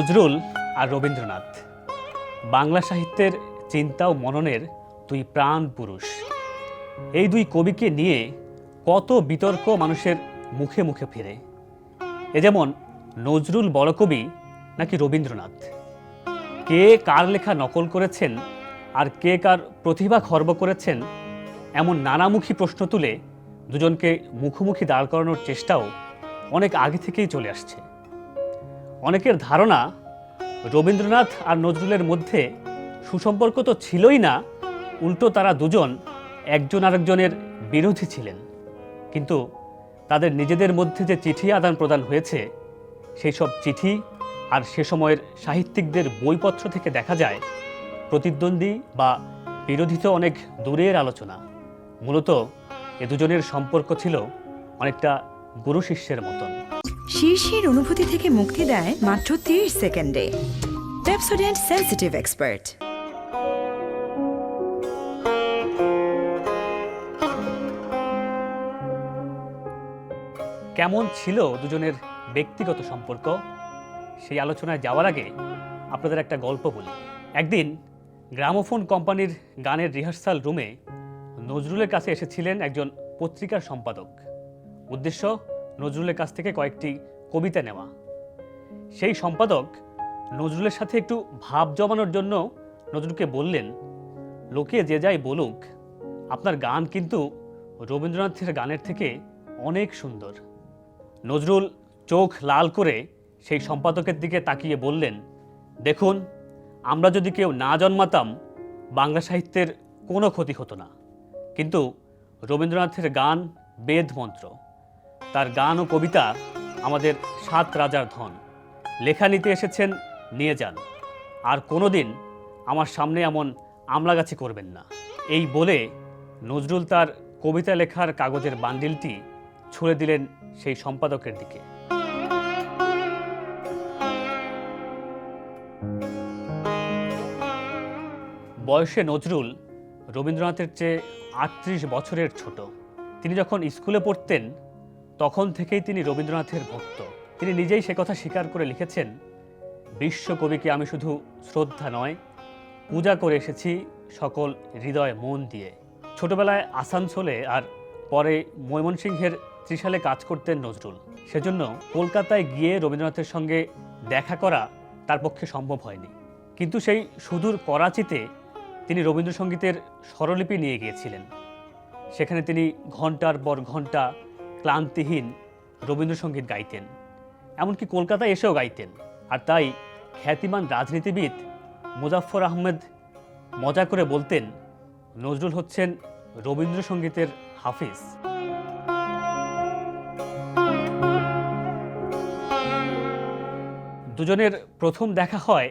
নজরুল আর রবীন্দ্রনাথ বাংলা সাহিত্যের চিন্তা ও মননের দুই প্রাণ পুরুষ। এই দুই কবিকে নিয়ে কত বিতর্ক মানুষের মুখে মুখে ফিরে। এ যেমন নজরুল বড় কবি নাকি রবীন্দ্রনাথ, কে কার লেখা নকল করেছেন আর কে কার প্রতিভা খর্ব করেছেন, এমন নানামুখী প্রশ্ন তুলে দুজনকে মুখোমুখি দাঁড় করানোর চেষ্টাও অনেক আগে থেকেই চলে আসছে। অনেকের ধারণা রবীন্দ্রনাথ আর নজরুলের মধ্যে সুসম্পর্ক তো ছিলই না, উল্টো তারা দুজন একজন আরেকজনের বিরোধী ছিলেন। কিন্তু তাদের নিজেদের মধ্যে যে চিঠি আদান প্রদান হয়েছে, সেই সব চিঠি আর সে সময়ের সাহিত্যিকদের বইপত্র থেকে দেখা যায় প্রতিদ্বন্দ্বী বা বিরোধিত অনেক দূরের আলোচনা। মূলত এ দুজনের সম্পর্ক ছিল অনেকটা গুরু শিষ্যের মতন। শীর্ষের অনুভূতি থেকে মুক্তি দেয় মাত্র 30 সেকেন্ডে। Pepsodent sensitive expert. কেমন ছিল দুজনের ব্যক্তিগত সম্পর্ক, সেই আলোচনায় যাওয়ার আগে আপনাদের একটা গল্প বলি। একদিন গ্রামোফোন কোম্পানির গানের রিহার্সাল রুমে নজরুলের কাছে এসেছিলেন একজন পত্রিকার সম্পাদক। উদ্দেশ্য নজরুলের কাছ থেকে কয়েকটি কবিতা নেওয়া। সেই সম্পাদক নজরুলের সাথে একটু ভাব জমানোর জন্য নজরুলকে বললেন, লোকে যে যাই বলুক, আপনার গান কিন্তু রবীন্দ্রনাথের গানের থেকে অনেক সুন্দর। নজরুল চোখ লাল করে সেই সম্পাদকের দিকে তাকিয়ে বললেন, দেখুন, আমরা যদি কেউ না জন্মাতাম বাংলা সাহিত্যের কোনো ক্ষতি হতো না, কিন্তু রবীন্দ্রনাথের গান বেদ মন্ত্র। তার গান ও কবিতা আমাদের 7 রাজার ধন। লেখা নিতে এসেছেন, নিয়ে যান, আর কোনোদিন আমার সামনে এমন আমলাগাছি করবেন না। এই বলে নজরুল তার কবিতা লেখার কাগজের বান্ডিলটি ছুঁড়ে দিলেন সেই সম্পাদকের দিকে। বয়সে নজরুল রবীন্দ্রনাথের চেয়ে 38 বছরের ছোট। তিনি যখন স্কুলে পড়তেন তখন থেকেই তিনি রবীন্দ্রনাথের ভক্ত। তিনি নিজেই সে কথা স্বীকার করে লিখেছেন, বিশ্বকবিকে আমি শুধু শ্রদ্ধা নয়, পূজা করে এসেছি সকল হৃদয় মন দিয়ে। ছোটবেলায় আসানসোলে আর পরে ময়মনসিংহের ত্রিশালে কাজ করতেন নজরুল। সেজন্য কলকাতায় গিয়ে রবীন্দ্রনাথের সঙ্গে দেখা করা তার পক্ষে সম্ভব হয়নি। কিন্তু সেই সুদূর করাচিতে তিনি রবীন্দ্রসঙ্গীতের স্বরলিপি নিয়ে গিয়েছিলেন। সেখানে তিনি ঘণ্টার পর ঘণ্টা ক্লান্তিহীন রবীন্দ্রসঙ্গীত গাইতেন, এমনকি কলকাতায় এসেও গাইতেন। আর তাই খ্যাতিমান রাজনীতিবিদ মুজাফফর আহমেদ মজা করে বলতেন, নজরুল হচ্ছেন রবীন্দ্রসঙ্গীতের হাফিজ। দুজনের প্রথম দেখা হয়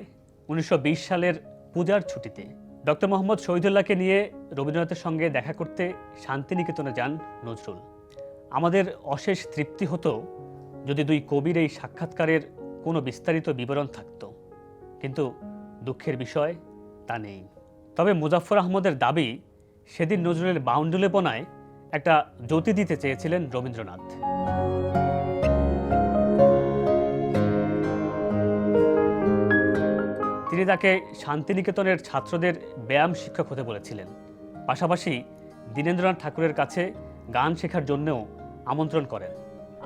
1920 সালের পূজার ছুটিতে। ডক্টর মোহাম্মদ শহীদুল্লাহকে নিয়ে রবীন্দ্রনাথের সঙ্গে দেখা করতে শান্তিনিকেতনে যান নজরুল। আমাদের অশেষ তৃপ্তি হতো যদি দুই কবির এই সাক্ষাৎকারের কোনো বিস্তারিত বিবরণ থাকত, কিন্তু দুঃখের বিষয় তা নেই। তবে মুজাফফর আহমদের দাবি, সেদিন নজরুলের বাউন্ডুলেপনায় একটা জ্যোতি দিতে চেয়েছিলেন রবীন্দ্রনাথ। তিনি তাকে শান্তিনিকেতনের ছাত্রদের ব্যায়াম শিক্ষক হতে বলেছিলেন। পাশাপাশি দীনেন্দ্রনাথ ঠাকুরের কাছে গান শেখার জন্যও আমন্ত্রণ করেন।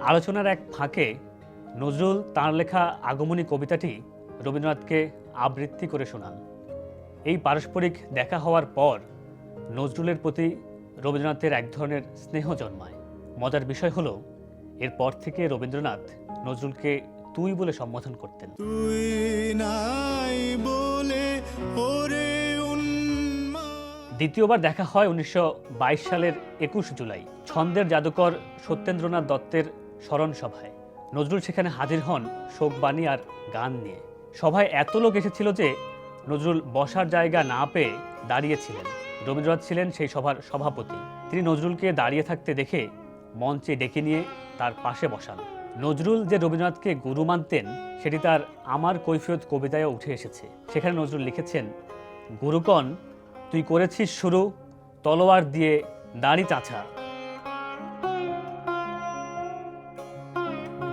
আলোচনার এক ফাঁকে নজরুল তাঁর লেখা আগমনী কবিতাটি রবীন্দ্রনাথকে আবৃত্তি করে শোনান। এই পারস্পরিক দেখা হওয়ার পর নজরুলের প্রতি রবীন্দ্রনাথের এক ধরনের স্নেহ জন্মায়। মজার বিষয় হলো, এরপর থেকে রবীন্দ্রনাথ নজরুলকে তুই বলে সম্বোধন করতেন। দ্বিতীয়বার দেখা হয় 1922 সালের 21 জুলাই ছন্দের জাদুকর সত্যেন্দ্রনাথ দত্তের স্মরণ সভায়। নজরুল সেখানে হাজির হন শোকবাণী আর গান নিয়ে। সভায় এত লোক এসেছিল যে নজরুল বসার জায়গা না পেয়ে দাঁড়িয়েছিলেন। রবীন্দ্রনাথ ছিলেন সেই সভার সভাপতি। তিনি নজরুলকে দাঁড়িয়ে থাকতে দেখে মঞ্চে ডেকে নিয়ে তার পাশে বসান। নজরুল যে রবীন্দ্রনাথকে গুরু মানতেন সেটি তার আমার কৈফিয়ত কবিতায় উঠে এসেছে। সেখানে নজরুল লিখেছেন, গুরুকণ তুই করেছিস শুরু তলোয়ার দিয়ে দাড়ি চাছা।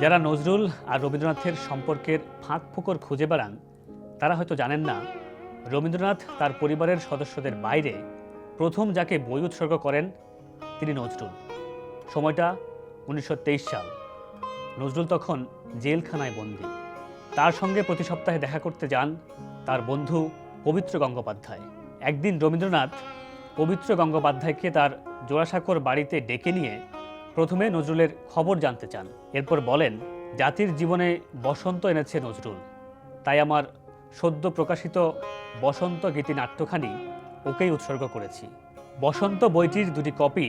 যারা নজরুল আর রবীন্দ্রনাথের সম্পর্কের ফাঁক ফোকর খুঁজে বেড়ান তারা হয়তো জানেন না, রবীন্দ্রনাথ তার পরিবারের সদস্যদের বাইরে প্রথম যাকে বই উৎসর্গ করেন তিনি নজরুল। সময়টা 1923 সাল। নজরুল তখন জেলখানায় বন্দী। তার সঙ্গে প্রতি সপ্তাহে দেখা করতে যান তার বন্ধু পবিত্র গঙ্গোপাধ্যায়। একদিন রবীন্দ্রনাথ পবিত্র গঙ্গোপাধ্যায়কে তার জোড়াসাঁকোর বাড়িতে ডেকে নিয়ে প্রথমে নজরুলের খবর জানতে চান। এরপর বলেন, জাতির জীবনে বসন্ত এনেছে নজরুল, তাই আমার সদ্য প্রকাশিত বসন্ত গীতি নাট্যখানি ওকেই উৎসর্গ করেছি। বসন্ত বইটির দুটি কপি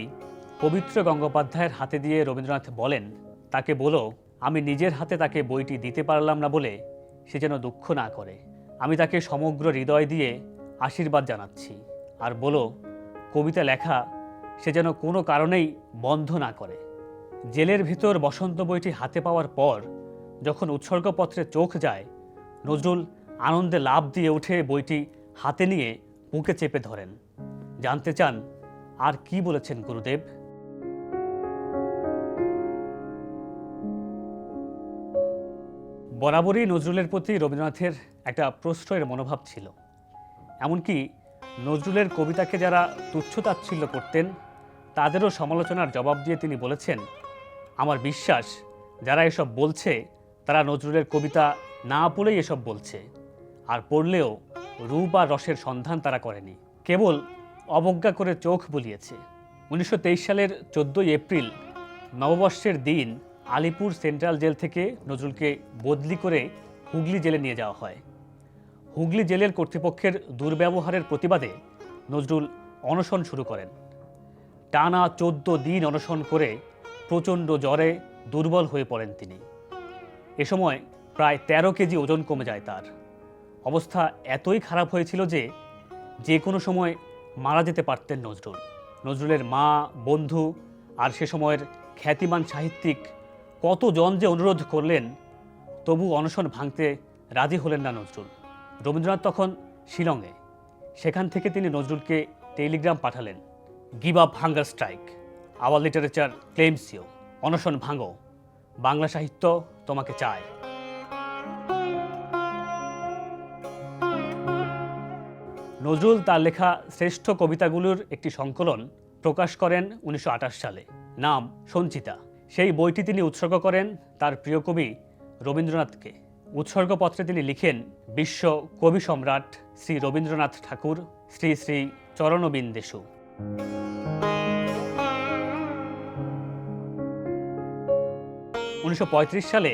পবিত্র গঙ্গোপাধ্যায়ের হাতে দিয়ে রবীন্দ্রনাথ বলেন, তাকে বলো আমি নিজের হাতে তাকে বইটি দিতে পারলাম না বলে সে যেন দুঃখ না করে। আমি তাকে সমগ্র হৃদয় দিয়ে আশীর্বাদ জানাচ্ছি। আর বলো কবিতা লেখা সে যেন কোনো কারণেই বন্ধ না করে। জেলের ভিতর বসন্ত বইটি হাতে পাওয়ার পর যখন উৎসর্গপত্রে চোখ যায়, নজরুল আনন্দে লাফ দিয়ে উঠে বইটি হাতে নিয়ে বুকে চেপে ধরেন। জানতে চান আর কি বলেছেন গুরুদেব। বরাবরই নজরুলের প্রতি রবীন্দ্রনাথের একটা প্রশ্রয়ের মনোভাব ছিল। এমনকি নজরুলের কবিতাকে যারা তুচ্ছ-তাচ্ছিল্য করতেন তাদেরও সমালোচনার জবাব দিয়ে তিনি বলেছেন, আমার বিশ্বাস যারা এসব বলছে তারা নজরুলের কবিতা না পড়েই এসব বলছে, আর পড়লেও রূপ আর রসের সন্ধান তারা করেনি, কেবল অবজ্ঞা করে চোখ বুলিয়েছে। 1923 সালের 14 এপ্রিল নববর্ষের দিন আলিপুর সেন্ট্রাল জেল থেকে নজরুলকে বদলি করে হুগলি জেলে নিয়ে যাওয়া হয়। হুগলি জেলের কর্তৃপক্ষের দুর্ব্যবহারের প্রতিবাদে নজরুল অনশন শুরু করেন। টানা 14 দিন অনশন করে প্রচণ্ড জ্বরে দুর্বল হয়ে পড়েন তিনি। এ সময় প্রায় 13 কেজি ওজন কমে যায় তার। অবস্থা এতই খারাপ হয়েছিল যে কোনো সময় মারা যেতে পারতেন নজরুল। নজরুলের মা, বন্ধু আর সে সময়ের খ্যাতিমান সাহিত্যিক কতজন যে অনুরোধ করলেন, তবু অনশন ভাঙতে রাজি হলেন না নজরুল। রবীন্দ্রনাথ তখন শিলংয়ে। সেখান থেকে তিনি নজরুলকে টেলিগ্রাম পাঠালেন, give up hunger strike, our literature claims you, অনশন ভাঙো, বাংলা সাহিত্য তোমাকে চায়। নজরুল তার লেখা শ্রেষ্ঠ কবিতাগুলোর একটি সংকলন প্রকাশ করেন 1928 সালে, নাম সঞ্চিতা। সেই বইটি তিনি উৎসর্গ করেন তার প্রিয় কবি রবীন্দ্রনাথকে। উৎসর্গপত্রে তিনি লিখেন, বিশ্ব কবি সম্রাট শ্রী রবীন্দ্রনাথ ঠাকুর, শ্রী শ্রী চরণবিন্দেষু। উনিশশো সালে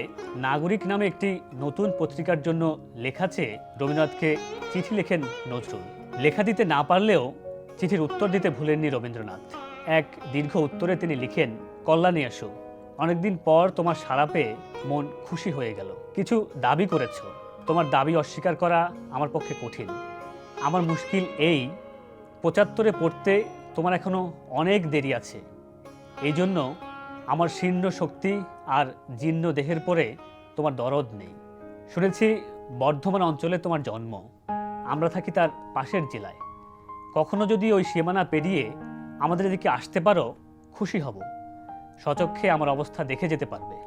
নাগরিক নামে একটি নতুন পত্রিকার জন্য লেখা চেয়ে রবীন্দ্রনাথকে চিঠি লেখেন নজরুল। লেখা দিতে না পারলেও চিঠির উত্তর দিতে ভুলেননি রবীন্দ্রনাথ। এক দীর্ঘ উত্তরে তিনি লিখেন, কল্যাণী আসু, অনেকদিন পর তোমার সাড়া পেয়ে মন খুশি হয়ে গেল। কিছু দাবি করেছ, তোমার দাবি অস্বীকার করা আমার পক্ষে কঠিন। আমার মুশকিল এই, 75 পড়তে তোমার এখনো অনেক দেরি আছে। এই জন্য আমার শীর্ণ শক্তি আর জীর্ণ দেহের পরে তোমার দরদ নেই। শুনেছি বর্ধমান অঞ্চলে তোমার জন্ম, আমরা থাকি তার পাশের জেলায়। কখনো যদি ওই সীমানা পেরিয়ে আমাদের এদিকে আসতে পারো, খুশি হব। সচক্ষে আমার অবস্থা দেখে যেতে পারবে।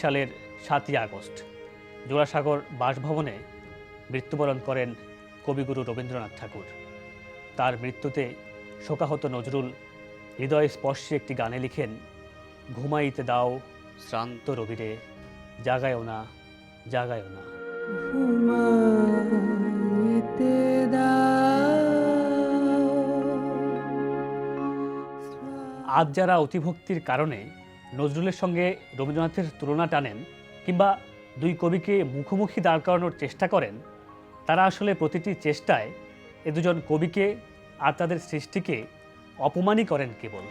সালের 7ই আগস্ট জোড়াসাগর বাসভবনে মৃত্যুবরণ করেন কবিগুরু রবীন্দ্রনাথ ঠাকুর। তার মৃত্যুতে শোকাহত নজরুল হৃদয় স্পর্শী একটি গানে লিখেন, ঘুমাইতে দাও শ্রান্ত রবিরে, জাগায়ও না জাগায়ও না। আজ যারা অতিভক্তির কারণে নজরুলের সঙ্গে রবীন্দ্রনাথের তুলনা টানেন কিংবা দুই কবিকে মুখোমুখি দাঁড় করানোর চেষ্টা করেন, তারা আসলে প্রতিটি চেষ্টায় এ দুজন কবিকে আর তাদের সৃষ্টিকে অপমানই করেন কেবল।